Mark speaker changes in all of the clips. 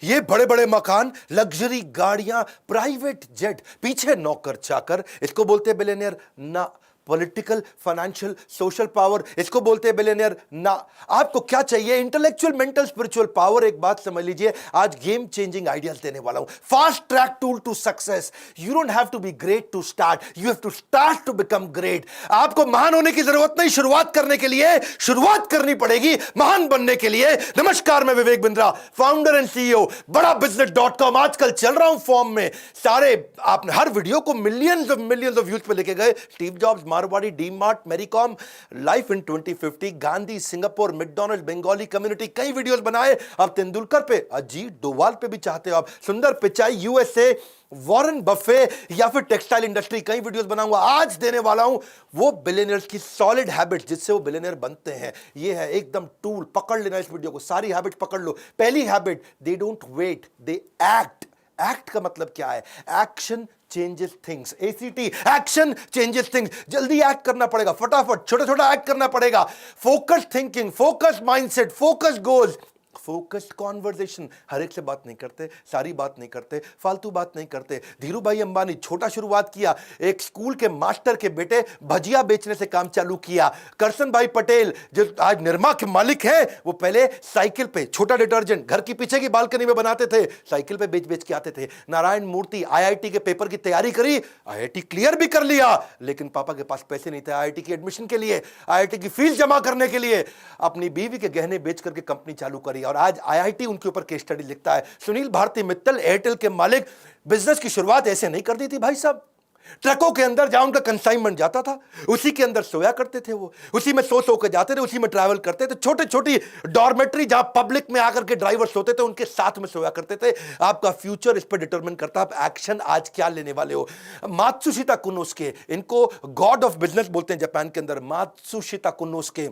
Speaker 1: ये बड़े बड़े मकान, लग्जरी गाड़ियां, प्राइवेट जेट, पीछे नौकर चाकर, इसको बोलते हैं बिलियनियर ना। पॉलिटिकल, फाइनेंशियल, सोशल पावर, इसको बोलते हैं बिलियनियर ना। आपको क्या चाहिए? Intellectual, mental, spiritual power. एक बात समझ लीजिए, आज गेम चेंजिंग आइडियाज देने वाला हूं। Fast track tool to success. You don't have to be great to start, you have to start to become great. आपको महान होने की जरूरत नहीं, शुरुआत करने के लिए शुरुआत करनी पड़ेगी महान बनने के लिए। नमस्कार, मैं Vivek Bindra, founder and CEO बड़ा बिजनेस.com। आजकल चल रहा हूं फॉर्म में। सारे आपने हर वीडियो को मिलियंस ऑफ व्यूज पे लेके गए। Steve jobs, Marwari, DMart, Mary Kom, life in 2050, Gandhi, Singapore, McDonald, Bengali community, कई वीडियोस बनाए। अब तेंदुलकर पे, अजीत डोवाल पे भी चाहते हो आप, सुंदर पिचाई, यूएसए, वॉरेन बफे, या फिर टेक्सटाइल इंडस्ट्री, कई वीडियोस बनाऊंगा। आज देने वाला हूं वो बिलियनियर्स की सॉलिड हैबिट्स जिससे वो बिलियनियर बनते हैं। ये है एकदम टूल, पकड़ लेना इस वीडियो को, सारी हैबिट्स पकड़ लो। पहली habit, they don't wait, they act. Act का मतलब क्या है? Action changes things. ACT, action changes things. जल्दी एक्ट करना पड़ेगा, फटाफट छोटा छोटा एक्ट करना पड़ेगा। Focus thinking, focus mindset, focus goals, focused conversation. हर एक से बात नहीं करते, सारी बात नहीं करते, फालतू बात नहीं करते। धीरू भाई अंबानी छोटा शुरुआत किया, एक स्कूल के मास्टर के बेटे भजिया बेचने से काम चालू किया। करसन भाई पटेल जो आज निरमा के मालिक हैं, वो पहले साइकिल पे छोटा डिटर्जेंट घर की पीछे की बालकनी में बनाते थे, साइकिल पे बेच बेच के आते थे। नारायण मूर्ति आईआईटी के पेपर की तैयारी करी, आईआईटी क्लियर भी कर लिया, लेकिन पापा के पास पैसे नहीं थे आईआईटी की एडमिशन के लिए, आईआईटी की फीस जमा करने के लिए। अपनी बीवी के गहने बेच करके कंपनी चालू करी और आज आईआईटी उनके ऊपर केस स्टडी लिखता है। सुनील भारती मित्तल, एयरटेल के मालिक, बिजनेस की शुरुआत ऐसे नहीं कर दी थी भाई साहब। ट्रकों के अंदर जहां उनका कंसाइनमेंट जाता था, उसी के अंदर सोया करते थे वो, उसी में सो के जाते थे, उसी में ट्रैवल करते थे। छोटे छोटी डॉर्मेट्री जहां पब्लिक में आकर के ड्राइवर सोते थे, उनके साथ में सोया करते थे। आपका फ्यूचर इस पर डिटरमिन करता है आप एक्शन आज क्या लेने वाले हो। मात्सुशिता कुनोस्के, इनको गॉड ऑफ बिजनेस बोलते हैं जापान के अंदर। मात्सुशिता कुनोस्के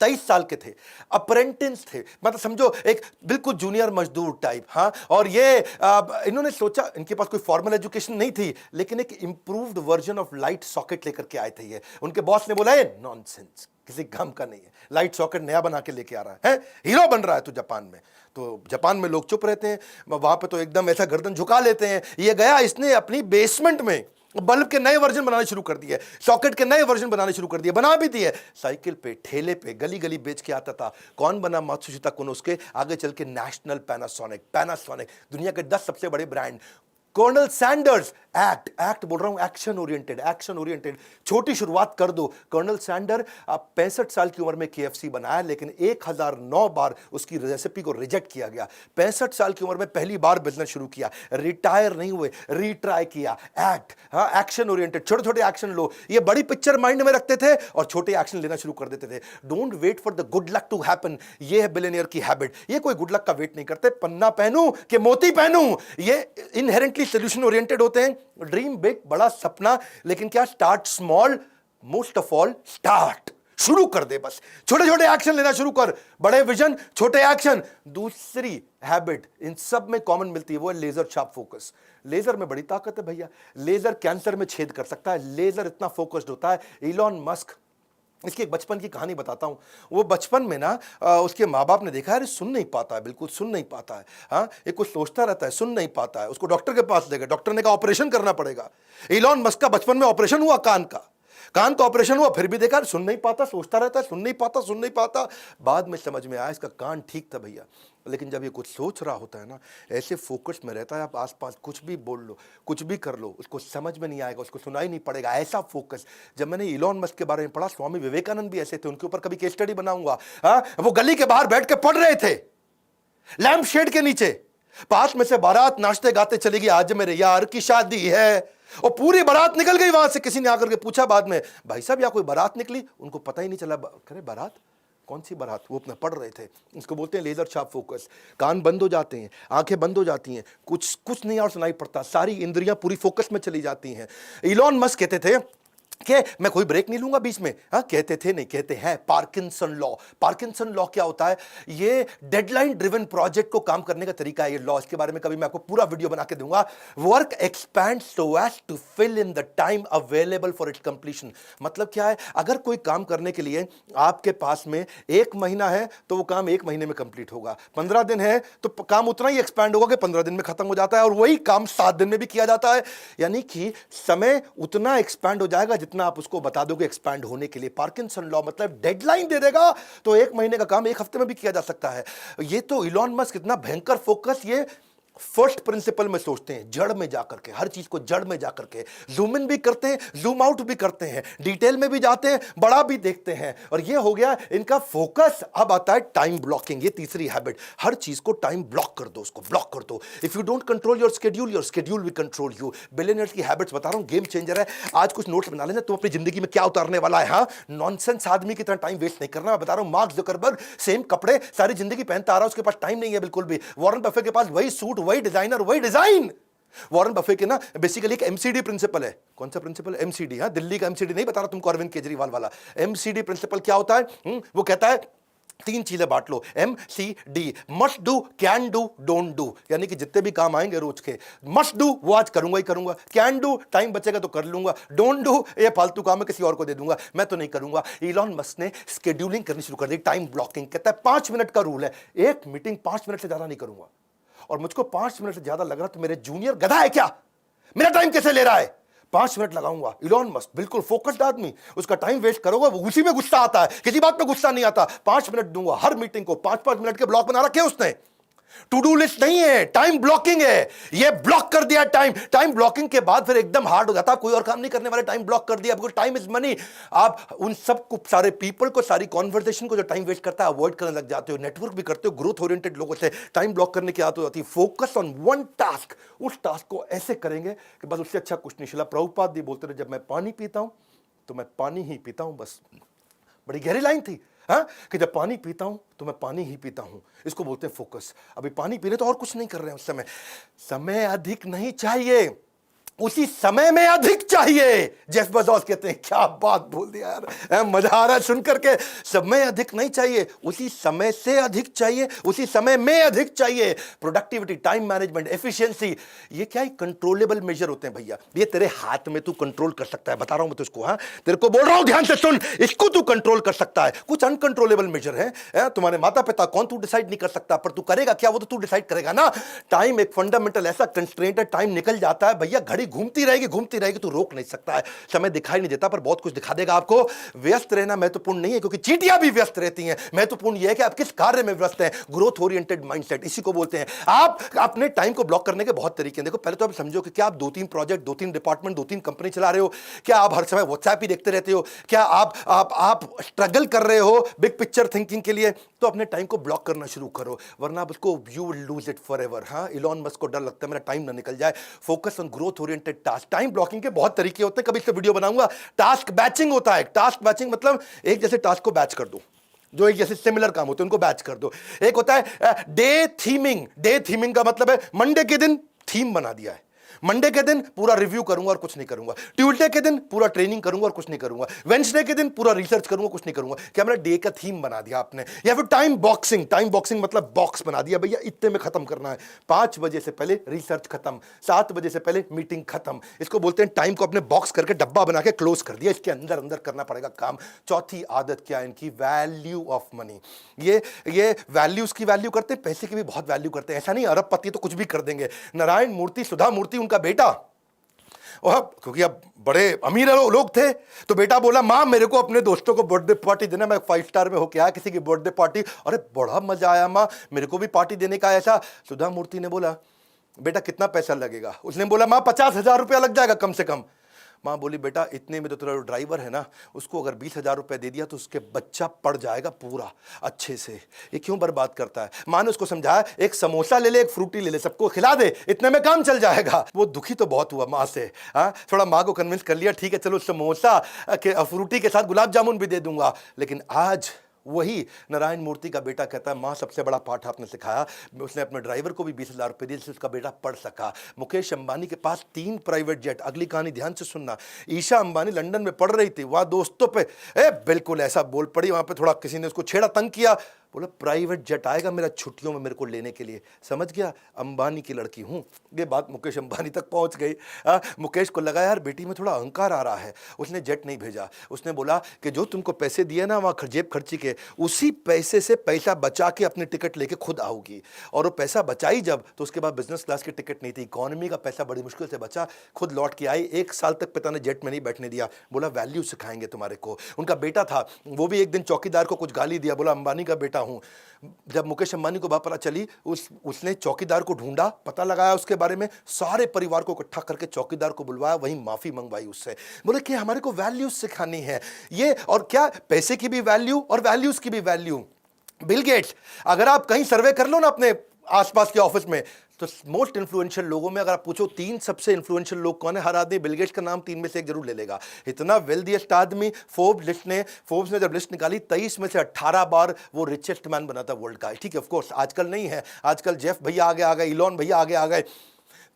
Speaker 1: 23 साल के थे, अप्रेंटिस थे, मतलब समझो एक बिल्कुल जूनियर मजदूर टाइप। हाँ, और ये इन्होंने सोचा, इनके पास कोई फॉर्मल एजुकेशन नहीं थी, लेकिन एक improved version of light socket लेकर के आए थे ये। उनके बॉस ने बोला, ये नॉनसेंस, किसी काम का नहीं है, लाइट सॉकेट नया बना के लेके आ रहा है, हीरो बन रहा है तू जापान में। तो जापान में लोग चुप रहते हैं, वहां पे तो एकदम ऐसा गर्दन झुका लेते हैं। ये गया, इसने अपनी बेसमेंट में बल्ब के नए वर्जन बनाने शुरू कर दिए, सॉकेट के नए वर्जन बनाने शुरू कर दिए, बना भी दिए। साइकिल पे, ठेले पे, गली गली बेच के आता था। कौन बना? मात्सुशिता कुनोस्के। आगे चल के नेशनल पैनासोनिक, दुनिया के 10 सबसे बड़े ब्रांड। कर्नल सैंडर्स, एक्ट बोल रहा हूं, एक्शन ओरिएंटेड। छोटी शुरुआत कर दो। कर्नल सैंडर 65 साल की उम्र में केएफसी बनाया, लेकिन 1009 बार उसकी रेसिपी को रिजेक्ट किया गया। 65 साल की उम्र में पहली बार बिजनेस शुरू किया, रिटायर नहीं हुए, रीट्राई किया। एक्ट, हाँ, एक्शन ओरिएंटेड, छोटे छोटे एक्शन लो। ये बड़ी पिक्चर माइंड में रखते थे और छोटे एक्शन लेना शुरू कर देते थे। Don't wait for the good luck to happen, ये है बिलियनियर की हैबिट। ये कोई गुड लक का वेट नहीं करते, पन्ना पहनूं कि मोती पहनूं, ये इनहेरेंटली सोल्यूशन ओरिएंटेड होते हैं। ड्रीम बिग, बड़ा सपना, लेकिन क्या? Start small, most of all start, शुरू कर दे बस। छोटे छोटे एक्शन लेना शुरू कर, बड़े विजन, छोटे एक्शन। दूसरी हैबिट इन सब में कॉमन मिलती है, वो है लेजर शार्प फोकस। लेजर में बड़ी ताकत है भैया, लेजर कैंसर में छेद कर सकता है, लेजर इतना फोकस्ड होता है। इलॉन मस्क, इसकी एक बचपन की कहानी बताता हूं। वो बचपन में ना उसके माँ बाप ने देखा है, सुन नहीं पाता है, बिल्कुल सुन नहीं पाता है। हाँ, एक कुछ सोचता रहता है, सुन नहीं पाता है। उसको डॉक्टर के पास ले गए, डॉक्टर ने कहा ऑपरेशन करना पड़ेगा। इलॉन मस्क का बचपन में ऑपरेशन हुआ, कान का ऑपरेशन हुआ, फिर भी देखा सुन नहीं पाता, सोचता रहता है, सुन नहीं पाता। बाद में समझ में आया इसका कान ठीक था भैया। लेकिन जब ये कुछ सोच रहा होता है ना, ऐसे फोकस में रहता है, आप आसपास कुछ भी बोल लो, कुछ भी कर लो, उसको समझ में नहीं आएगा, उसको सुनाई नहीं पड़ेगा, ऐसा फोकस। जब मैंने इलॉन मस्क के बारे में पढ़ा, स्वामी विवेकानंद भी ऐसे थे, उनके ऊपर कभी केस स्टडी बनाऊंगा। हाँ, वो गली के बाहर बैठ के पढ़ रहे थे, लैंप शेड के नीचे, पास में से बारात नाचते गाते चलेगी, आज मेरे यार की शादी है, और पूरी बारात निकल गई वहां से। किसी ने आकर के पूछा बाद में, भाई साहब यहाँ कोई बारात निकली? उनको पता ही नहीं चला। करे बारात? कौन सी बारात? वो अपना पढ़ रहे थे। इसको बोलते हैं लेजर शार्प फोकस। कान बंद हो जाते हैं, आंखें बंद हो जाती हैं, कुछ नहीं और सुनाई पड़ता, सारी इंद्रियां पूरी फोकस में चली जाती हैं। इलॉन मस्क कहते थे कि मैं कोई ब्रेक नहीं लूंगा बीच में। हाँ, कहते थे नहीं, कहते हैं पार्किंसन लॉ। पार्किंसन लॉ क्या होता है? ये डेडलाइन ड्रिवन प्रोजेक्ट को काम करने का तरीका है ये लॉ। इसके बारे में कभी मैं आपको पूरा वीडियो बना के दूंगा। Work expand so as to fill in the time available for its completion. मतलब क्या है? अगर कोई काम करने के लिए आपके पास में 1 महीना है तो वो काम 1 महीने में कंप्लीट होगा। 15 दिन है तो काम उतना ही एक्सपैंड होगा कि 15 दिन में खत्म हो जाता है, और वही काम 7 दिन में भी किया जाता है। यानी कि समय उतना एक्सपैंड हो जाएगा जितना आप उसको बता दोगे एक्सपैंड होने के लिए। पार्किंसन लॉ मतलब डेडलाइन दे देगा तो 1 महीने का काम 1 हफ्ते में भी किया जा सकता है। ये तो इलॉन मस्क इतना भयंकर फोकस ये फर्स्ट प्रिंसिपल में सोचते हैं, जड़ में जाकर के, हर चीज को जड़ में जाकर के जूम इन भी करते हैं, जूम आउट भी करते हैं, डिटेल में भी जाते हैं, बड़ा भी देखते हैं। और ये हो गया इनका फोकस। अब आता है टाइम ब्लॉकिंग, ये तीसरी हैबिट। हर चीज को टाइम ब्लॉक कर दो, उसको ब्लॉक कर दो। If you don't control your schedule will control you. Billionaires की हैबिट्स बता रहा हूं, गेम चेंजर है। आज कुछ नोट्स बना लेना, तुम अपनी जिंदगी में क्या उतारने वाला है। हाँ, नॉनसेंस आदमी की तरह टाइम वेस्ट नहीं करना। मैं बता रहा हूं, मार्क जुकरबर्ग सेम कपड़े सारी जिंदगी पहनता आ रहा है, उसके पास टाइम नहीं है बिल्कुल भी। वॉरेन बफे के पास वही सूट, वही डिजाइनर, वही डिजाइन। वॉरेन बफे के ना बेसिकली एक एमसीडी प्रिंसिपल है। कौन सा प्रिंसिपल? एमसीडी। हाँ, दिल्ली का एमसीडी नहीं बता रहा तुमको, अरविंद केजरीवाल वाला। एमसीडी प्रिंसिपल क्या होता है? वो कहता है 3 चीजें बांट लो, MCD। Must do, can do, don't do. यानी कि जितने भी काम आएंगे रोज के, मस्ट डू वो आज करूंगा ही करूंगा, कैन डू टाइम बचेगा तो कर लूंगा, डोंट डू ये फालतू काम है किसी और को दे दूंगा, मैं तो नहीं करूंगा। इलॉन मस्क ने स्केड्यूलिंग करनी शुरू कर दी, टाइम ब्लॉकिंग। कहता है 5 मिनट का रूल है, एक मीटिंग 5 मिनट से ज्यादा नहीं करूंगा। और मुझको 5 मिनट से ज्यादा लग रहा तो मेरे जूनियर गधा है क्या, मेरा टाइम कैसे ले रहा है? 5 मिनट लगाऊंगा। इलॉन मस्क बिल्कुल फोकस्ड आदमी, उसका टाइम वेस्ट करोगे वो उसी में गुस्सा आता है, किसी बात पे गुस्सा नहीं आता। 5 मिनट दूंगा हर मीटिंग को, 5-5 मिनट के ब्लॉक बना रखे उसने। टू डू लिस्ट नहीं है, टाइम ब्लॉकिंग है। ये ब्लॉक कर दिया टाइम। टाइम ब्लॉकिंग के बाद फिर एकदम हार्ड हो जाता है, कोई और काम नहीं करने वाले, टाइम ब्लॉक कर दिया। Because time is money. आप उन सब को, सारे पीपल को, सारी कॉन्वर्सेशन को जो टाइम वेस्ट करता है अवॉइड करने लग जाते हो। नेटवर्क भी करते हो ग्रोथ ओरिएंटेड लोगों से। टाइम ब्लॉक करने की आदत हो जाती है। फोकस ऑन वन टास्क, उस टास्क को ऐसे करेंगे कि बस उससे अच्छा कुछ नहीं। शिला प्रभुपाद जी बोलते थे, जब मैं पानी पीता हूं तो मैं पानी ही पीता हूं, बस। बड़ी गहरी लाइन थी। हाँ, कि जब पानी पीता हूं तो मैं पानी ही पीता हूं। इसको बोलते हैं फोकस। अभी पानी पी रहे तो और कुछ नहीं कर रहे हैं उस समय। समय अधिक नहीं चाहिए, उसी समय में अधिक चाहिए। जेफ बेज़ोस कहते हैं, क्या बात बोल दिया यार, मजा आ रहा है सुन करके। समय अधिक नहीं चाहिए, उसी समय से अधिक चाहिए, उसी समय में अधिक चाहिए। प्रोडक्टिविटी, टाइम मैनेजमेंट, एफिशिएंसी, ये क्या है? कंट्रोलेबल मेजर होते हैं भैया। ये तेरे हाथ में, तू कंट्रोल कर सकता है। बता रहा हूं मैं तुझको। हाँ, तेरे को बोल रहा हूं, ध्यान से सुन, इसको तू कंट्रोल कर सकता है। कुछ अनकंट्रोलेबल मेजर है, तुम्हारे माता पिता कौन, तू डिसाइड नहीं कर सकता, पर तू करेगा क्या वो तो तू डिसाइड करेगा ना। टाइम एक फंडामेंटल ऐसा कंस्ट्रेंट है, टाइम निकल जाता है भैया, घड़ी घूमती रहेगी, तू रोक नहीं सकता है। समय दिखाई नहीं देता पर बहुत कुछ दिखा देगा आपको। व्यस्त रहना महत्वपूर्ण नहीं है, क्योंकि चींटियां भी व्यस्त रहती हैं। महत्वपूर्ण यह है कि आप किस कार्य में व्यस्त हैं। ग्रोथ ओरिएंटेड माइंडसेट, इसी को बोलते हैं। आप अपने टाइम को ब्लॉक करने के बहुत तरीके हैं। देखो, पहले तो आप समझो कि क्या आप 2-3 प्रोजेक्ट, 2-3 डिपार्टमेंट, 2-3 कंपनी चला रहे हो? क्या आप हर समय व्हाट्सएप ही देखते रहते हो? क्या आप स्ट्रगल कर रहे हो बिग पिक्चर थिंकिंग के लिए? तो अपने टाइम को ब्लॉक करना शुरू करो, वरना आप उसको you will lose it forever. हाँ, इलॉन मस्क को डर लगता है मेरा टाइम ना निकल जाए। Focus on growth oriented task. Time blocking के बहुत तरीके होते हैं, कभी इससे वीडियो बनाऊंगा। टास्क बैचिंग होता है। टास्क बैचिंग मतलब एक जैसे टास्क को बैच कर दो, जो एक जैसे सिमिलर काम होते हैं उनको बैच कर दो। एक होता है डे थीमिंग। डे थीमिंग का मतलब है मंडे के दिन थीम बना दिया है, मंडे के दिन पूरा रिव्यू करूंगा और कुछ नहीं करूंगा, ट्यूसडे के दिन पूरा ट्रेनिंग करूंगा और कुछ नहीं करूंगा, वेडनेसडे के दिन पूरा रिसर्च करूंगा, कुछ नहीं करूंगा। क्या मेरा डे का थीम बना दिया आपने? या फिर टाइम बॉक्सिंग। टाइम बॉक्सिंग मतलब बॉक्स बना दिया भैया, इतने में खत्म करना है। 5 बजे से पहले रिसर्च खत्म, 7 बजे से पहले मीटिंग खत्म। इसको बोलते हैं टाइम को अपने बॉक्स करके डब्बा बना के क्लोज कर दिया, इसके अंदर अंदर करना पड़ेगा काम। चौथी आदत क्या है इनकी? Value of money. ये वैल्यूज की वैल्यू करते हैं, पैसे की भी बहुत वैल्यू करते हैं। ऐसा नहीं अरबपति तो कुछ भी कर देंगे। नारायण मूर्ति, सुधा मूर्ति उनका बेटा, और क्योंकि अब बड़े अमीर लोग थे, तो बेटा बोला, माँ मेरे को अपने दोस्तों को बर्थडे पार्टी देना, मैं 5 स्टार में होके आया किसी की बर्थडे पार्टी, अरे बड़ा मजा आया माँ, मेरे को भी पार्टी देने का। ऐसा सुधा मूर्ति ने बोला, बेटा कितना पैसा लगेगा? उसने बोला, माँ 50,000 रुपया लग जाएगा कम से कम। माँ बोली, बेटा इतने में तो तेरा ड्राइवर है ना, उसको अगर 20,000 रुपये दे दिया तो उसके बच्चा पड़ जाएगा पूरा अच्छे से, ये क्यों बर्बाद करता है? माँ ने उसको समझाया, एक समोसा ले ले, एक फ्रूटी ले ले, सबको खिला दे, इतने में काम चल जाएगा। वो दुखी तो बहुत हुआ माँ से। हाँ, थोड़ा माँ को कन्विंस कर लिया, ठीक है चलो समोसा के फ्रूटी के साथ गुलाब जामुन भी दे दूंगा। लेकिन आज वही नारायण मूर्ति का बेटा कहता है माँ सबसे बड़ा पाठ आपने सिखाया। उसने अपने ड्राइवर को भी 20,000 रुपये दिए जिससे उसका बेटा पढ़ सका। मुकेश अंबानी के पास 3 प्राइवेट जेट। अगली कहानी ध्यान से सुनना। ईशा अंबानी लंदन में पढ़ रही थी, वहाँ दोस्तों पे बिल्कुल ऐसा बोल पड़ी, वहाँ पे थोड़ा किसी ने उसको छेड़ा, तंग किया, बोला प्राइवेट जेट आएगा मेरा छुट्टियों में मेरे को लेने के लिए। समझ गया, अंबानी की लड़की हूँ। ये बात मुकेश अंबानी तक पहुँच गई। मुकेश को लगा यार बेटी में थोड़ा अहंकार आ रहा है, उसने जेट नहीं भेजा। उसने बोला कि जो तुमको पैसे दिए ना वहाँ जेब खर्ची के, उसी पैसे से पैसा बचा के अपनी टिकट लेके खुद आओगी। और वो पैसा बचाई जब, तो उसके बाद बिजनेस क्लास की टिकट नहीं थी, इकॉनमी का पैसा बड़ी मुश्किल से बचा, खुद लौट के आई। 1 साल तक पिता ने जेट में नहीं बैठने दिया, बोला वैल्यू सिखाएंगे तुम्हारे को। उनका बेटा था, वो भी एक दिन चौकीदार को कुछ गाली दिया, बोला अंबानी का बेटा हूँ। जब मुकेश अंबानी को बात पता चली, उसने चौकीदार को ढूंढा, पता लगाया उसके बारे में, सारे परिवार को इकट्ठा करके चौकीदार को बुलवाया, वहीं माफी मंगवाई उससे। बोले कि हमारे को वैल्यूज सिखानी है ये, और क्या पैसे की भी वैल्यू और वैल्यूज की भी वैल्यू। बिल गेट्स, अगर आप कहीं सर्वे कर लो ना अपने आसपास के ऑफिस में, तो मोस्ट इन्फ्लुएंशियल लोगों में अगर आप पूछो 3 सबसे इन्फ्लुएंशियल लोग कौन है, हर आदमी बिल गेट्स का नाम 3 में से एक जरूर ले लेगा। इतना वेल्दीएस्ट आदमी। फोर्ब्स ने जब लिस्ट निकाली, 23 में से 18 बार वो रिचेस्ट मैन बना था वर्ल्ड का। ठीक है, ऑफ कोर्स आजकल नहीं है, आजकल जेफ भैया आगे आ गए, इलॉन भैया आगे आ गए।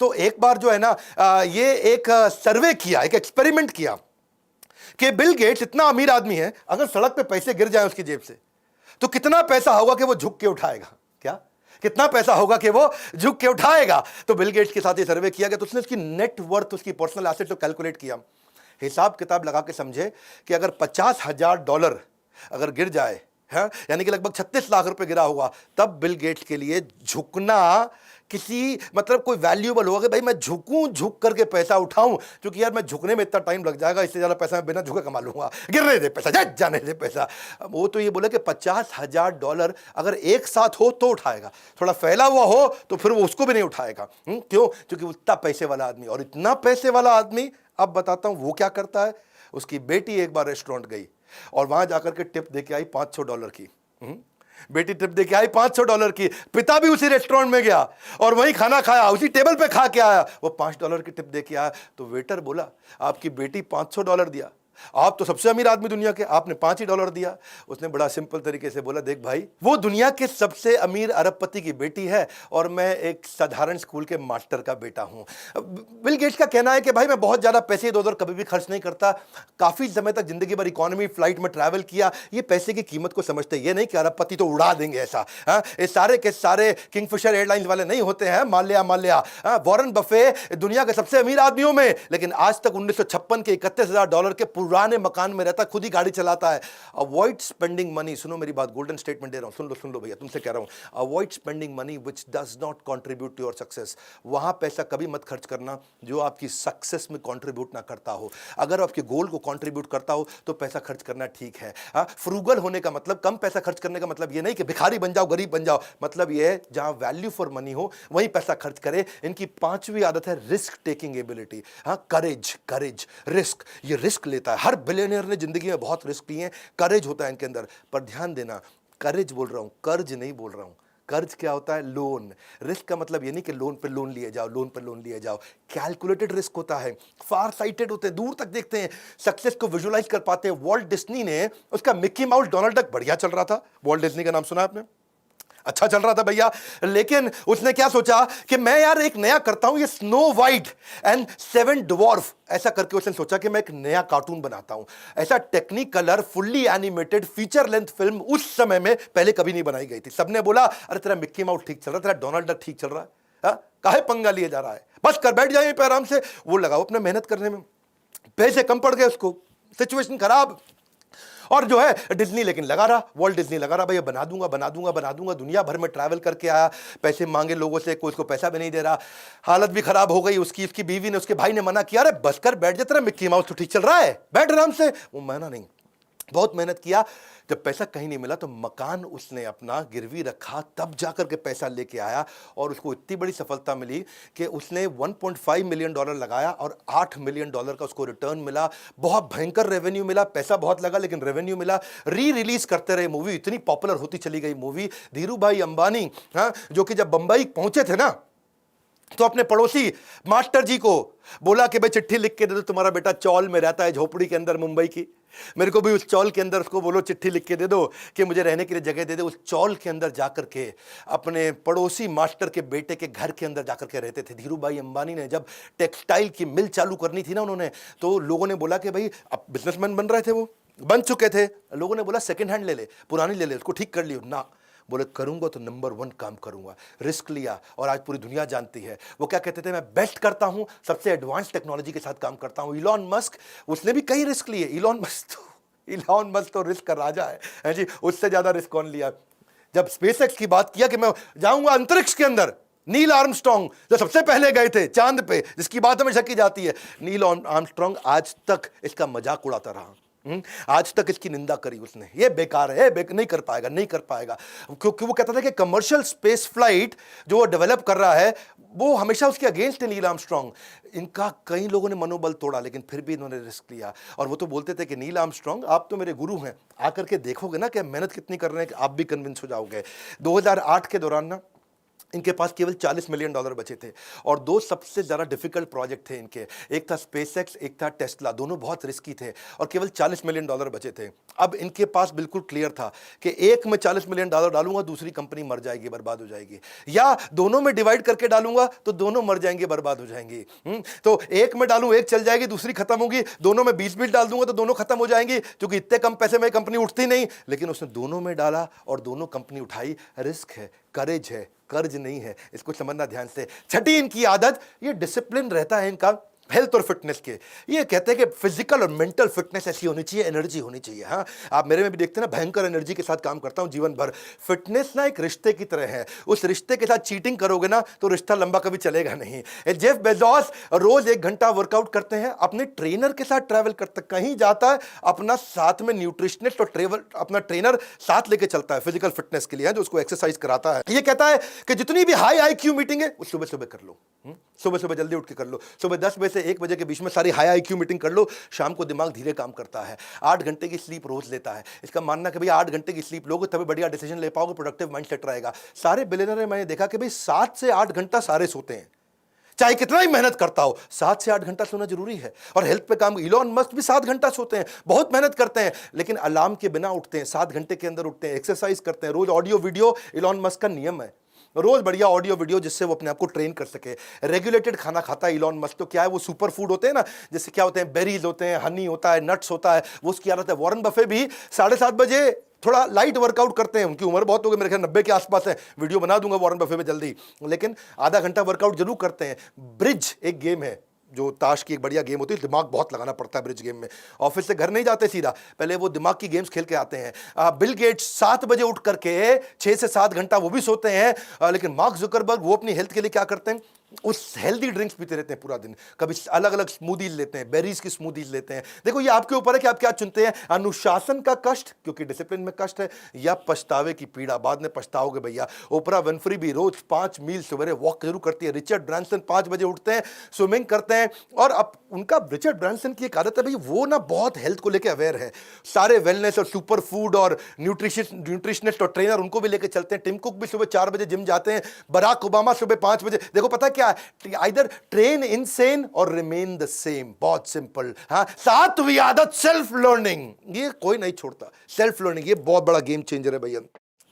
Speaker 1: तो एक बार जो है ना, ये एक सर्वे किया, एक एक्सपेरिमेंट किया कि बिल गेट्स इतना अमीर आदमी है, अगर सड़क पे पैसे गिर जाए उसकी जेब से, तो कितना पैसा होगा कि वो झुक के उठाएगा। क्या कितना पैसा होगा कि वो झुक के उठाएगा। तो बिल गेट्स के साथ ये सर्वे किया गया, तो उसने उसकी नेट वर्थ, उसकी पर्सनल एसेट को कैलकुलेट किया, हिसाब किताब लगा के समझे कि अगर $50,000 अगर गिर जाए, है यानी कि लगभग 36 लाख रुपए गिरा होगा, तब बिल गेट्स के लिए झुकना किसी मतलब कोई वैल्यूएबल होगा कि भाई मैं झुकूं, झुक करके पैसा उठाऊं, क्योंकि यार मैं झुकने में इतना टाइम लग जाएगा, इससे ज्यादा पैसा मैं बिना झुके कमा लूंगा, गिरने दे पैसा, जाने दे पैसा। वो तो ये बोले कि $50,000 अगर एक साथ हो तो उठाएगा, थोड़ा फैला हुआ हो तो फिर वो उसको भी नहीं उठाएगा। क्यों? क्योंकि उतना पैसे वाला आदमी, और इतना पैसे वाला आदमी, अब बताता हूं वो क्या करता है। उसकी बेटी एक बार रेस्टोरेंट गई और वहां जाकर के टिप देके आई $500 की। बेटी टिप देके आई $500 की। पिता भी उसी रेस्टोरेंट में गया और वहीं खाना खाया, उसी टेबल पे खा के आया, वो $5 की टिप देके आया। तो वेटर बोला आपकी बेटी $500 दिया, आप तो सबसे अमीर आदमी दुनिया के, आपने $5 ही दिया। उसने बड़ा सिंपल तरीके से बोला देख भाई, वो दुनिया के सबसे अमीर अरबपति की बेटी है और मैं एक साधारण स्कूल के मास्टर का बेटा हूं। बिल गेट्स का कहना है कि भाई मैं बहुत ज्यादा पैसे इधर उधर कभी भी खर्च नहीं करता, काफी समय तक जिंदगी भर इकोनॉमी फ्लाइट में ट्रैवल किया, ये पैसे की कीमत को समझते। ये नहीं कि अरबपति तो उड़ा देंगे ऐसा, ये सारे के सारे किंगफिशर एयरलाइंस वाले नहीं होते हैं, माल्या। वॉरेन बफे दुनिया के सबसे अमीर आदमियों में, लेकिन आज तक 1956 के $31,000 के पुराने मकान में रहता, खुद ही गाड़ी चलाता है। अवॉइड स्पेंडिंग मनी, सुनो मेरी बात, गोल्डन स्टेटमेंट दे रहा हूं, सुन लो भैया, तुमसे कह रहा हूं, avoid spending money which does not contribute to your success. वहां पैसा कभी मत खर्च करना जो आपकी सक्सेस में कंट्रीब्यूट ना करता हो। अगर आपके गोल को कंट्रीब्यूट करता हो तो पैसा खर्च करना ठीक है। फ्रूगल होने का मतलब, कम पैसा खर्च करने का मतलब ये नहीं कि भिखारी बन जाओ, गरीब बन जाओ, मतलब ये है जहां वैल्यू फॉर मनी हो वहीं पैसा खर्च करे। इनकी 5वीं आदत है रिस्क टेकिंग एबिलिटी। करेज, रिस्क, ये रिस्क लेता है। हर बिलियनियर ने जिंदगी में बहुत रिस्क लिए हैं, करेज होता है इनके अंदर। पर ध्यान देना, करेज बोल रहा हूं, कर्ज नहीं बोल रहा हूं। कर्ज क्या होता है? लोन। रिस्क का मतलब ये नहीं कि लोन पे लोन लिए जाओ, कैलकुलेटेड रिस्क होता है, फार साइटेड होते हैं, दूर तक देखते हैं, सक्सेस को विजुअलाइज कर पाते हैं। वॉल्ट डिज्नी ने, उसका मिक्की माउस डोनाल्ड डक बढ़िया चल रहा था, वॉल्ट डिज्नी का नाम सुना आपने, अच्छा चल रहा था भैया, लेकिन उसने क्या सोचा कि मैं यार एक नया करता हूं, ये स्नो वाइट एंड 7 ड्वार्फ, ऐसा करके उसने सोचा कि मैं एक नया कार्टून बनाता हूं। ऐसा Technicolor fully animated feature length film उस समय में पहले कभी नहीं बनाई गई थी। सबने बोला अरे तेरा मिक्की माउस ठीक चल रहा है, तेरा डोनाल्ड डक ठीक चल रहा है, काहे पंगा लिए जा रहा है, बस कर बैठ जाए पे आराम से। वो लगाओ अपने मेहनत करने में, पैसे कम पड़ गए उसको, सिचुएशन खराब। और जो है डिज्नी लेकिन लगा रहा, वॉल्ट डिज्नी लगा रहा, भैया बना दूंगा, दुनिया भर में ट्रैवल करके आया, पैसे मांगे लोगों से, कोई उसको पैसा भी नहीं दे रहा, हालत भी खराब हो गई उसकी। उसकी बीवी ने, उसके भाई ने मना किया, अरे बस कर बैठ जा, तेरा मिक्की माउस तो ठीक चल रहा है, बैठ आराम से। वो माना नहीं, बहुत मेहनत किया। जब पैसा कहीं नहीं मिला तो मकान उसने अपना गिरवी रखा, तब जाकर के पैसा लेके आया, और उसको इतनी बड़ी सफलता मिली कि उसने $1.5 मिलियन लगाया और $8 मिलियन का उसको रिटर्न मिला। बहुत भयंकर रेवेन्यू मिला, पैसा बहुत लगा लेकिन रेवेन्यू मिला। रिलीज करते रहे मूवी, इतनी पॉपुलर होती चली गई मूवी। धीरू भाई अंबानी, जो कि जब बंबई पहुंचे थे ना, तो अपने पड़ोसी मास्टर जी को बोला कि भाई चिट्ठी लिख के दे दो, तुम्हारा बेटा चौल में रहता है, झोपड़ी के अंदर मुंबई की, मेरे को भी उस चौल के अंदर उसको बोलो चिट्ठी लिख के दे दो कि मुझे रहने के लिए जगह दे दे। उस चौल के अंदर जाकर के अपने पड़ोसी मास्टर के बेटे के घर के अंदर जाकर के रहते थे। धीरू भाई अंबानी ने जब टेक्सटाइल की मिल चालू करनी थी ना उन्होंने, तो लोगों ने बोला कि भाई, अब बिजनेसमैन बन रहे थे, वो बन चुके थे, लोगों ने बोला सेकेंड हैंड ले ले, पुरानी ले ले, उसको ठीक कर लियो ना। बोले करूंगा तो नंबर 1 काम करूंगा। रिस्क लिया और आज पूरी दुनिया जानती है। वो क्या कहते थे, मैं बेस्ट करता हूं, सबसे एडवांस टेक्नोलॉजी के साथ काम करता हूं। इलॉन मस्क, उसने भी कई रिस्क लिए। इलॉन मस्क तो रिस्क का राजा है जी, उससे ज्यादा रिस्क कौन लिया। जब स्पेसएक्स की बात किया कि मैं जाऊंगा अंतरिक्ष के अंदर, नील आर्मस्ट्रांग जो सबसे पहले गए थे चांद पे, जिसकी बात हमेशा की जाती है, नील आर्मस्ट्रांग आज तक इसका मजाक उड़ाता रहा। आज तक इसकी निंदा करी उसने, ये बेकार है, नहीं कर पाएगा, नहीं कर पाएगा, क्योंकि वो कहता था कि कमर्शियल स्पेस फ्लाइट जो वो डेवलप कर रहा है वो हमेशा उसके अगेंस्ट है नील आर्मस्ट्रांग। इनका कई लोगों ने मनोबल तोड़ा, लेकिन फिर भी इन्होंने रिस्क लिया। और वो तो बोलते थे कि नील आर्मस्ट्रांग आप तो मेरे गुरु हैं, आकर के देखोगे ना कि मेहनत कितनी कर रहे हैं कि आप भी कन्विंस हो जाओगे। 2008 के दौरान ना इनके पास केवल $40 मिलियन बचे थे और 2 सबसे ज़्यादा डिफिकल्ट प्रोजेक्ट थे इनके, एक था स्पेसएक्स, एक था टेस्ला। दोनों बहुत रिस्की थे और केवल $40 मिलियन बचे थे। अब इनके पास बिल्कुल क्लियर था कि एक में $40 मिलियन डालूंगा, दूसरी कंपनी मर जाएगी, बर्बाद हो जाएगी, या दोनों में डिवाइड करके डालूंगा तो दोनों मर जाएंगे, बर्बाद हो जाएंगी। तो एक में डालूं, एक चल जाएगी, दूसरी खत्म होगी, दोनों में 20 डाल दूंगा तो दोनों खत्म हो जाएंगी, क्योंकि इतने कम पैसे में कंपनी उठती नहीं। लेकिन उसने दोनों में डाला और दोनों कंपनी उठाई। रिस्क है, करेज है, कर्ज नहीं है, इसको समझना ध्यान से। छठी इनकी आदत, ये डिसिप्लिन रहता है इनका हेल्थ और फिटनेस के। ये कहते हैं कि फिजिकल और मेंटल फिटनेस ऐसी होनी चाहिए, एनर्जी होनी चाहिए। हाँ, आप मेरे में भी देखते हैं ना, भयंकर एनर्जी के साथ काम करता हूं जीवन भर। फिटनेस ना एक रिश्ते की तरह है, उस रिश्ते के साथ चीटिंग करोगे ना तो रिश्ता लंबा कभी चलेगा नहीं। जेफ बेजोस रोज 1 घंटा वर्कआउट करते हैं, अपने ट्रेनर के साथ ट्रैवल करते, कहीं जाता है अपना साथ में न्यूट्रिशनिस्ट और अपना ट्रेनर साथ लेके चलता है फिजिकल फिटनेस के लिए, जो उसको एक्सरसाइज कराता है। ये कहता है कि जितनी भी हाई IQ मीटिंग है वो सुबह सुबह कर लो, सुबह सुबह जल्दी उठ के कर लो। सुबह 10 बजे से 1 बजे के बीच में सारी हाई IQ मीटिंग कर लो। शाम को दिमाग धीरे काम करता है। 8 घंटे की स्लीप रोज लेता है। इसका मानना कि भाई 8 घंटे की स्लीप लोगे तभी बढ़िया डिसीजन ले पाओगे, प्रोडक्टिव माइंडसेट रहेगा। सारे बिलियनर मैंने देखा कि भाई 7 से 8 घंटा सारे सोते हैं, चाहे कितना ही मेहनत करता हो, 7 से 8 घंटा सोना जरूरी है। और हेल्थ पे काम, इलॉन मस्क भी 7 घंटा सोते हैं, बहुत मेहनत करते हैं, लेकिन अलार्म के बिना उठते हैं, 7 घंटे के अंदर उठते हैं, एक्सरसाइज करते हैं, रोज ऑडियो वीडियो। इलॉन मस्क का नियम है रोज बढ़िया ऑडियो वीडियो, जिससे वो अपने आप को ट्रेन कर सके। रेगुलेटेड खाना खाता है इलॉन मस्क। तो क्या है, वो सुपर फूड होते हैं ना, जैसे क्या होते हैं, बेरीज होते हैं, हनी होता है, नट्स होता है, वो उसकी आदत है। वॉरेन बफे भी 7:30 बजे थोड़ा लाइट वर्कआउट करते हैं। उनकी उम्र बहुत हो गई, मेरे ख्याल 90 के आसपास है, वीडियो बना दूंगा वॉरेन बफे में जल्दी, लेकिन आधा घंटा वर्कआउट जरूर करते हैं। ब्रिज एक गेम है, जो ताश की एक बढ़िया गेम होती है, दिमाग बहुत लगाना पड़ता है ब्रिज गेम में। ऑफिस से घर नहीं जाते सीधा, पहले वो दिमाग की गेम्स खेल के आते हैं। बिल गेट्स 7 बजे उठ करके 6 से 7 घंटा वो भी सोते हैं। लेकिन मार्क जुकरबर्ग, वो अपनी हेल्थ के लिए क्या करते हैं, उस हेल्दी ड्रिंक्स पीते रहते हैं पूरा दिन। कभी अलग अलग स्मूदीज लेते हैं, बेरीज की स्मूदीज लेते हैं। देखो ये आपके ऊपर है कि आप क्या चुनते हैं, अनुशासन का कष्ट, क्योंकि डिसिप्लिन में कष्ट है, या पछतावे की पीड़ा, बाद में पछताओगे भैया। ओपरा विनफ्री भी रोज 5 मील सवेरे वॉक जरूर करती है। रिचर्ड ब्रांसन 5 बजे उठते हैं, स्विमिंग करते हैं। और अब उनका, रिचर्ड ब्रांसन की एक आदत है भाई, वो ना बहुत हेल्थ को लेकर अवेयर है। सारे वेलनेस और सुपर फूड और न्यूट्रिशनिस्ट और ट्रेनर उनको भी लेकर चलते हैं। टिम कुक भी सुबह 4 बजे जिम जाते हैं। बराक ओबामा सुबह 5 बजे। देखो पता क्या है, आइदर ट्रेन इनसेन और रिमेन द सेम, बहुत सिंपल। हाँ, 7वीं आदत सेल्फ लर्निंग, ये कोई नहीं छोड़ता। सेल्फ लर्निंग ये बहुत बड़ा गेम चेंजर है भैया।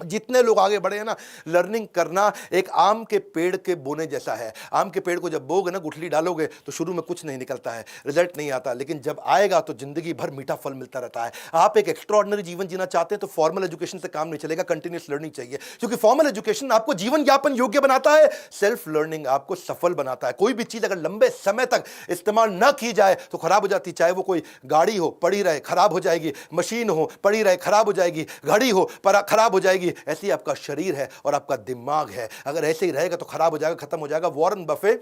Speaker 1: जितने लोग आगे बढ़े हैं ना, लर्निंग करना एक आम के पेड़ के बोने जैसा है। आम के पेड़ को जब बोगे ना, गुठली डालोगे तो शुरू में कुछ नहीं निकलता है, रिजल्ट नहीं आता, लेकिन जब आएगा तो जिंदगी भर मीठा फल मिलता रहता है। आप एक एक्स्ट्रॉर्डिनरी जीवन जीना चाहते हैं तो फॉर्मल एजुकेशन से काम नहीं चलेगा, कंटिन्यूस लर्निंग चाहिए, क्योंकि फॉर्मल एजुकेशन आपको जीवन यापन योग्य बनाता है, सेल्फ लर्निंग आपको सफल बनाता है। कोई भी चीज अगर लंबे समय तक इस्तेमाल न की जाए तो खराब हो जाती है। चाहे वो कोई गाड़ी हो, पड़ी रहे खराब हो जाएगी, मशीन हो, पड़ी रहे खराब हो जाएगी, घड़ी हो पर खराब हो जाएगी। ऐसी आपका शरीर है और आपका दिमाग है, अगर ऐसे ही रहेगा तो खराब हो जाएगा, खत्म हो जाएगा। वॉरेन बफे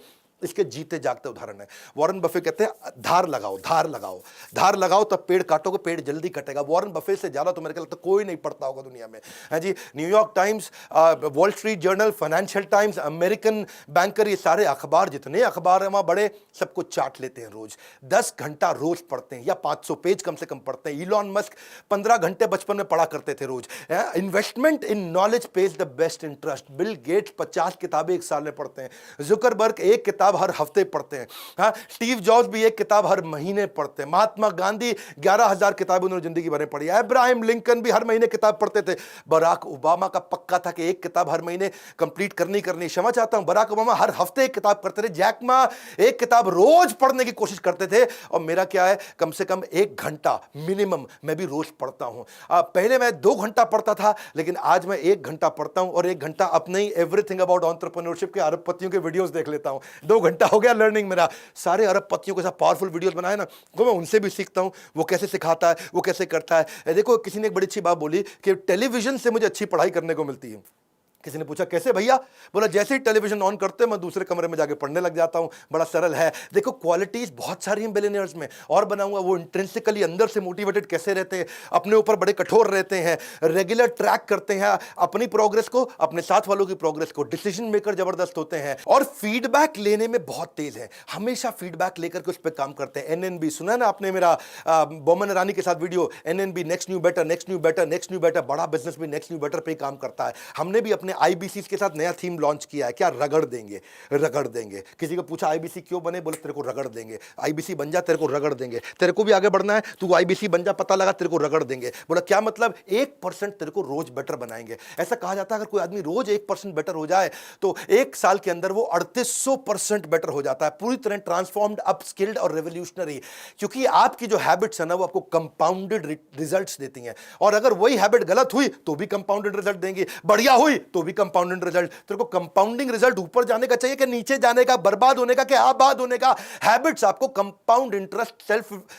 Speaker 1: इसके जीते जागते उदाहरण है। वॉरेन बफे कहते हैं धार लगाओ, धार लगाओ, धार लगाओ, तब पेड़ काटोगे, पेड़ जल्दी कटेगा। वॉरेन बफे से ज्यादा तो मेरे को लगता है कोई नहीं पढ़ता होगा दुनिया में, है जी। New York Times, Wall Street Journal, Financial Times, American Banker, ये सारे अखबार, जितने अखबार हैं वहां बड़े, सबको चाट लेते हैं रोज। 10 घंटा रोज पढ़ते हैं या 500 पेज कम से कम पढ़ते हैं। इलॉन मस्क 15 घंटे बचपन में पढ़ा करते थे रोज। Investment in knowledge pays the best interest. Bill Gates 50 किताबें एक साल में पढ़ते हैं। जुकरबर्ग एक किताब हर हफ्ते पढ़ते हैं। हाँ, स्टीव जॉब्स भी एक किताब हर महीने पढ़ते हैं। महात्मा गांधी 11,000 किताबें उन्होंने जिंदगी भर में पढ़ी। अब्राहम लिंकन भी हर महीने किताब पढ़ते थे। बराक ओबामा का पक्का था कि एक किताब हर महीने कंप्लीट करनी क्षमा चाहता हूं, बराक ओबामा हर हफ्ते एक किताब करते थे। जैक मा एक किताब रोज पढ़ने की कोशिश करते थे। और मेरा क्या है, कम से कम 1 घंटा मिनिमम मैं भी रोज पढ़ता हूं। पहले मैं 2 घंटा पढ़ता था, लेकिन आज मैं 1 घंटा पढ़ता हूं, और 1 घंटा अपने ही एवरीथिंग अबाउट एंटरप्रेन्योरशिप के अरबपतियों के वीडियोस देख लेता हूं। 2 घंटा हो गया लर्निंग मेरा। सारे अरबपतियों के साथ पावरफुल वीडियोस बनाए ना, वो मैं उनसे भी सीखता हूं, वो कैसे सिखाता है, वो कैसे करता है। देखो, किसी ने एक बड़ी अच्छी बात बोली कि टेलीविजन से मुझे अच्छी पढ़ाई करने को मिलती है। किसी ने पूछा कैसे भैया? बोला जैसे ही टेलीविजन ऑन करते हैं मैं दूसरे कमरे में जाके पढ़ने लग जाता हूं। बड़ा सरल है। देखो, क्वालिटीज बहुत सारी हैं बिलियनियर्स में, और बनाऊंगा। वो इंट्रिंसिकली अंदर से मोटिवेटेड कैसे रहते हैं, अपने ऊपर बड़े कठोर रहते हैं, रेगुलर ट्रैक करते हैं अपनी प्रोग्रेस को, अपने साथ वालों की प्रोग्रेस को, डिसीजन मेकर जबरदस्त होते हैं, और फीडबैक लेने में बहुत तेज है। हमेशा फीडबैक लेकर के उस पर काम करते हैं। एनएनबी सुना ना आपने मेरा बोमन ईरानी के साथ video, NNB next new better, next new better, next new better. बड़ा बिजनेस भी नेक्स्ट न्यू बेटर पे काम करता है। हमने भी अपने आईबीसी के साथ नया थीम लॉन्च किया है, क्या? रगड़ देंगे, रगड़ देंगे। किसी को पूछा आईबीसी क्यों बने? बोले तेरे को रगड़ देंगे। आईबीसी बन जा, तेरे को रगड़ देंगे। तेरे को भी आगे बढ़ना है, तू आईबीसी बन जा, पता लगा, तेरे को रगड़ देंगे। बोला क्या मतलब? 1% तेरे को रोज बेटर बनाएंगे। ऐसा कहा जाता है अगर कोई आदमी रोज 1% बेटर हो जाए तो 1 साल के अंदर वो 3800% बेटर हो जाता है। पूरी तरह ट्रांसफॉर्म्ड, अपस्किल्ड और रेवोल्यूशनरी। क्योंकि आपकी जो हैबिट्स है ना, वो आपको कंपाउंडेड रिजल्ट्स देती हैं। और अगर वही हैबिट गलत हुई तो भी कंपाउंडेड रिजल्ट देंगी, बढ़िया हुई तो भी कंपाउंडेड रिजल्ट। तेरे को कंपाउंडिंग रिजल्ट ऊपर जाने का चाहिए कि नीचे जाने का, बर्बाद होने का कि आबाद होने का? हैबिट्स आपको कंपाउंड इंटरेस्ट,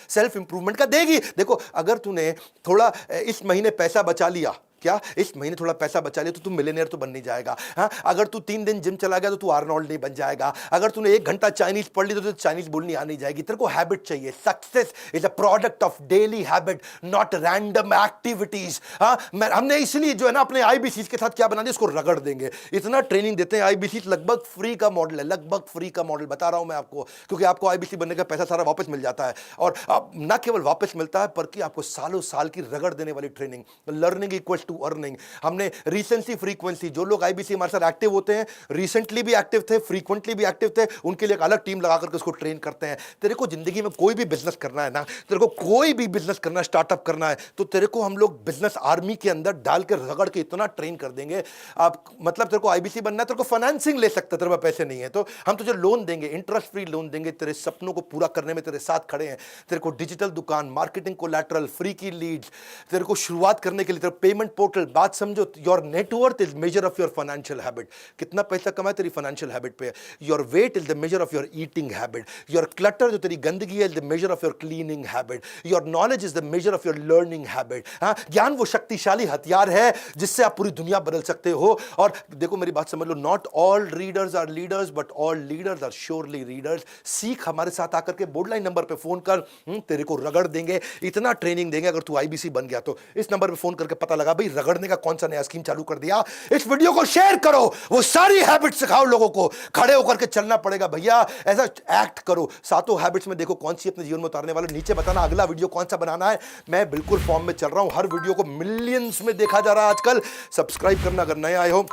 Speaker 1: सेल्फ इंप्रूवमेंट का देगी। देखो, अगर तूने थोड़ा इस महीने पैसा बचा लिया, क्या इस महीने थोड़ा पैसा बचा लिया, तो तू मिलियनेयर तो बन नहीं जाएगा। हाँ, अगर तू 3 दिन जिम चला गया तो तू आर्नोल्ड नहीं बन जाएगा। अगर तूने 1 घंटा चाइनीज पढ़ ली तो तुझे चाइनीज बोलनी आनी जाएगी। तेरे को हैबिट चाहिए। Success is a product of daily habit, not random activities. हाँ, हमने इसलिए जो है ना अपने आईबीसी के साथ क्या बना दिया, इसको रगड़ देंगे। इतना ट्रेनिंग देते हैं। आईबीसी लगभग फ्री का मॉडल है, लगभग फ्री का मॉडल बता रहा हूं मैं आपको, क्योंकि आपको आईबीसी बनने का पैसा सारा वापस मिल जाता है। और न केवल वापस मिलता है, बल्कि आपको सालों साल की रगड़ देने वाली training. Learning equals to earning. हमने रिसेंसी फ्रीक्वेंसी, जो लोग आईबीसी हमारे साथ एक्टिव होते हैं, रिसेंटली भी एक्टिव थे, फ्रीक्वेंटली भी एक्टिव थे, उनके लिए एक अलग टीम लगा करके उसको ट्रेन करते हैं। तेरे को जिंदगी में कोई भी बिजनेस करना है ना, तेरे को कोई भी बिजनेस करना है, स्टार्टअप करना है, तो तेरे को हम लोग बिजनेस आर्मी के अंदर डाल के रगड़ के इतना ट्रेन कर देंगे। आप मतलब तेरे को आईबीसी बनना है, तेरे को फाइनेंसिंग ले सकते, तेरे पास पैसे नहीं है तो हम तुझे लोन देंगे, इंटरेस्ट फ्री लोन देंगे, तेरे सपनों को पूरा करने में तेरे साथ खड़े हैं। तेरे को डिजिटल दुकान, मार्केटिंग कोलैटरल, फ्री की लीड्स, तेरे को शुरुआत करने के लिए तेरे पेमेंट पोर्टल। बात समझो, your net worth is measure of your financial habit. कितना पैसा कमाए तेरी फाइनेंशियल हैबिट पे। Your weight is the measure of your eating habit. Your clutter, जो तेरी गंदगी है, is the measure of your cleaning habit. Your knowledge is the measure of your learning habit. हाँ, ज्ञान वो शक्तिशाली हथियार है जिससे आप पूरी दुनिया बदल सकते हो। और देखो मेरी बात समझ लो, not all readers are leaders, but all leaders are surely readers. सीख, हमारे साथ आकर के बोर्डलाइन नंबर पे फोन कर, तेरे को रगड़ देंगे, इतना ट्रेनिंग देंगे। अगर तू आईबीसी बन गया तो इस नंबर पे फोन करके पता लगा भाई रगड़ने का कौन सा नया स्कीम चालू कर दिया। इस वीडियो को शेयर करो, वो सारी हैबिट सिखाओ लोगों को। खड़े होकर के चलना पड़ेगा भैया, ऐसा एक्ट करो। सातों हैबिट्स में देखो कौन सी अपने जीवन में उतारने वाले। नीचे बताना अगला वीडियो कौन सा बनाना है। मैं बिल्कुल फॉर्म में चल रहा हूं, हर वीडियो को मिलियंस में देखा जा रहा है आजकल। सब्सक्राइब करना अगर नए आए हो,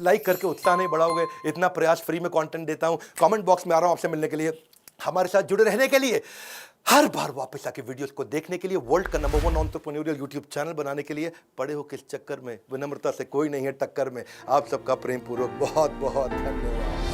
Speaker 1: लाइक करके उत्साह नहीं बढ़ाओगे। इतना प्रयास, फ्री में कंटेंट देता हूं। कमेंट बॉक्स में आ रहा हूं आपसे मिलने के लिए, हमारे साथ जुड़े रहने के लिए, हर बार वापस आके वीडियोस को देखने के लिए, वर्ल्ड का नंबर 1 एंटरप्रेन्योरियल यूट्यूब चैनल बनाने के लिए। पड़े हो किस चक्कर में? विनम्रता से कोई नहीं है टक्कर में। आप सबका प्रेम पूर्वक बहुत बहुत धन्यवाद।